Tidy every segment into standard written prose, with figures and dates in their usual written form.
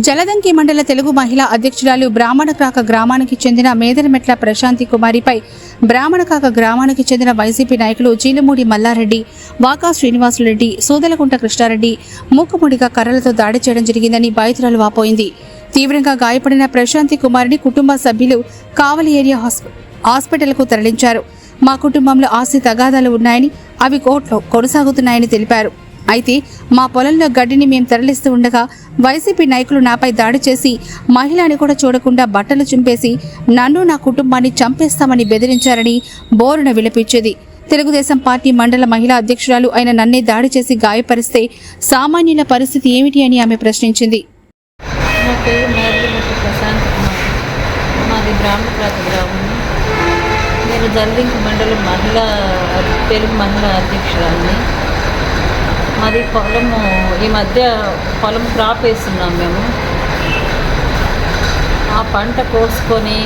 జలదంకి మండల తెలుగు మహిళా అధ్యక్షురాలు బ్రాహ్మణకాక గ్రామానికి చెందిన మేదరమెట్ల ప్రశాంతి కుమారిపై బ్రాహ్మణకాక గ్రామానికి చెందిన వైసీపీ నాయకులు చీలమూడి మల్లారెడ్డి, వాకా శ్రీనివాసులరెడ్డి, సూదలకుంట కృష్ణారెడ్డి మూకుముడిగా కర్రలతో దాడి చేయడం జరిగిందని బాధితురాలు వాపోయింది. తీవ్రంగా గాయపడిన ప్రశాంతి కుమారిని కుటుంబ సభ్యులు కావలి ఏరియా హాస్పిటల్కు తరలించారు. మా కుటుంబంలో ఆస్తి తగాదాలు ఉన్నాయని, అవి కోర్టులో కొనసాగుతున్నాయని తెలిపారు. అయితే మా పొలంలో గడ్డిని మేము తరలిస్తూ ఉండగా వైసీపీ నాయకులు నాపై దాడి చేసి మహిళని కూడా చూడకుండా బట్టలు చింపేసి నన్ను నా కుటుంబాన్ని చంపేస్తామని బెదిరించారని బోరున విలపించేది. తెలుగుదేశం పార్టీ మండల మహిళా అధ్యక్షురాలు అయిన నన్నే దాడి చేసి గాయపరిస్తే సామాన్యుల పరిస్థితి ఏమిటి అని ఆమె ప్రశ్నించింది. నేను జల్దింకి మండలం తెలుగు మహిళా అధ్యక్షురాలని. మాది పొలము, ఈ మధ్య పొలం క్రాప్ వేస్తున్నాం మేము. ఆ పంట కోసుకొని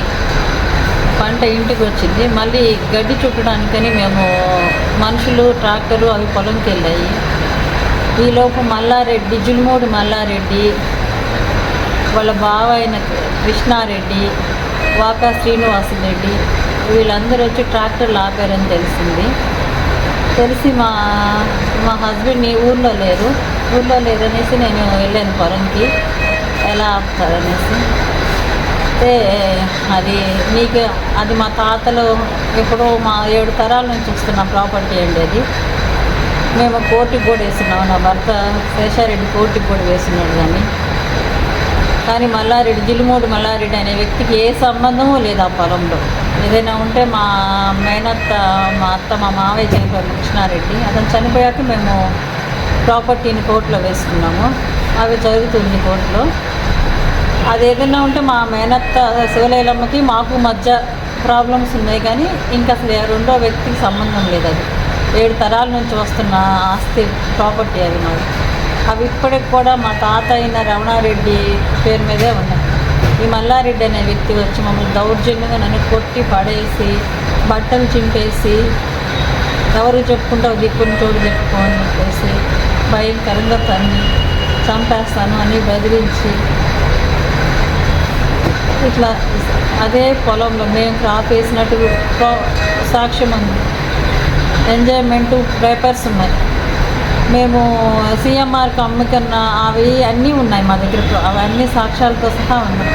పంట ఇంటికి వచ్చింది. మళ్ళీ గడ్డి చుట్టడానికని మేము మనుషులు, ట్రాక్టరు అవి పొలంకి వెళ్ళాయి. ఈలోపు మల్లారెడ్డి, జుల్మూడి మల్లారెడ్డి, వాళ్ళ బావ అయిన కృష్ణారెడ్డి, వాకా శ్రీనివాసులరెడ్డి వీళ్ళందరూ వచ్చి ట్రాక్టర్లు ఆపారని తెలిసి మా హస్బెండ్ని ఊర్లో లేరనేసి నేను వెళ్ళాను పొలంకి, ఎలా ఆపుతారనేసి. అయితే అది మా తాతలు ఎప్పుడో మా 7 తరాల నుంచి వస్తున్న ప్రాపర్టీ అండి. అది మేము కోర్టుకి కూడా వేస్తున్నాము. నా భర్త శేషారెడ్డి కోర్టుకి కూడా వేస్తున్నాడు. కానీ మల్లారెడ్డి, జిలుమూడి మల్లారెడ్డి అనే వ్యక్తికి ఏ సంబంధమూ లేదు ఆ పొలంలో. ఏదైనా ఉంటే మా మేనత్త, మా అత్త, మా మావయ్య చనిపోయారు కృష్ణారెడ్డి. అతను చనిపోయాక మేము ప్రాపర్టీని కోర్టులో వేసుకున్నాము. అవి జరుగుతుంది కోర్టులో. అది ఏదైనా ఉంటే మా మేనత్త శివలేలమ్మకి మాకు మధ్య ప్రాబ్లమ్స్ ఉన్నాయి, కానీ ఇంకా అసలు రెండో వ్యక్తికి సంబంధం లేదు. అది 7 తరాల నుంచి వస్తున్న ఆస్తి ప్రాపర్టీ అది మాది. అవి ఇప్పటికి కూడా మా తాత అయిన రమణారెడ్డి పేరు మీదే ఉన్నాయి. ఈ మల్లారెడ్డి అనే వ్యక్తి వచ్చి మమ్మల్ని దౌర్జన్యంగా నన్ను కొట్టి పడేసి బట్టలు చింపేసి ఎవరు చెప్పుకుంటావు దిక్కుని తోడు చెప్పుకోని చెప్పేసి భయంకరంగా తన్ని చంపేస్తాను అని బెదిరించి ఇట్లా అదే పొలంలో మేము క్రాప్ వేసినట్టు సాక్ష్యం ఉంది. ఎంజాయ్మెంట్ పేపర్స్ ఉన్నాయి. మేము సిఎంఆర్కి అమ్ముకున్న అవి అన్నీ ఉన్నాయి మా దగ్గర. అవన్నీ సాక్ష్యాలతో సహా ఉన్నాయి.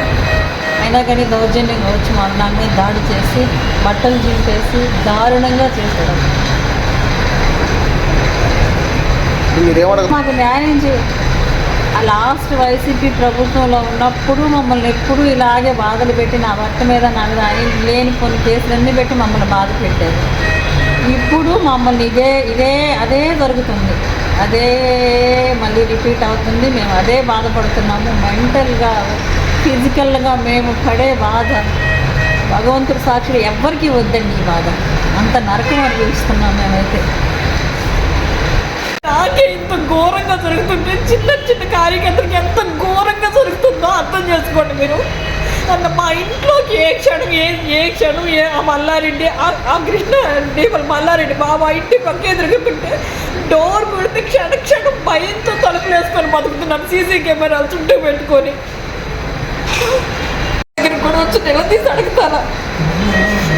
అయినా కానీ దౌర్జన్యంగా వచ్చి నా మీద దాడి చేసి బట్టలు చింపేసి దారుణంగా చేశారు. మాకు న్యాయం ఆ లాస్ట్ వైసీపీ ప్రభుత్వంలో ఉన్నప్పుడు మమ్మల్ని ఎప్పుడూ ఇలాగే బాధలు పెట్టి నా భర్త మీద లేని కొన్ని కేసులన్నీ పెట్టి మమ్మల్ని బాధ పెట్టారు. ఇప్పుడు మమ్మల్ని అదే జరుగుతుంది. అదే మళ్ళీ రిపీట్ అవుతుంది. మేము అదే బాధపడుతున్నాము. మెంటల్గా, ఫిజికల్గా మేము పడే బాధ భగవంతుడి సాక్షి ఎవ్వరికీ వద్దండి. ఈ బాధ అంత నరకం అనుభవిస్తున్నాం మేమైతే. నాకే ఇంత ఘోరంగా జరుగుతుంది. చిన్న కార్యకర్తలకి ఎంత ఘోరంగా జరుగుతుందో అర్థం చేసుకోండి మీరు. అన్న మా ఇంట్లోకి ఏ క్షణం ఆ మల్లారెడ్డి, ఆ కృష్ణారెడ్డి, మల్లారెడ్డి బాబా ఇంటి పక్కే తిరుగుతుంటే డోర్ కొడితే క్షణం భయంతో తలుపులు వేసుకొని బతుకుతున్నాను. సీసీ కెమెరాలు చుట్టూ పెట్టుకొని దగ్గర కూడా వచ్చి నిలదీసి అడుగుతారా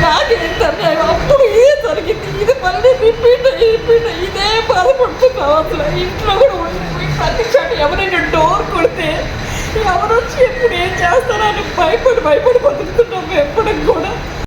నాకేంత అన్యాయం. అప్పుడు ఇదే జరిగింది. ఇది మళ్ళీ రిపీట్ ఇదే బాధపడుతున్నాం. అసలు ఇంట్లో కూడా ఉండిపోయి ప్రతి క్షణం ఎవరైనా డోర్ కొడితే ఎవరు వచ్చి ఎప్పుడు ఏం చేస్తారని భయపడి బతుకుతున్నాము. ఎప్పుడు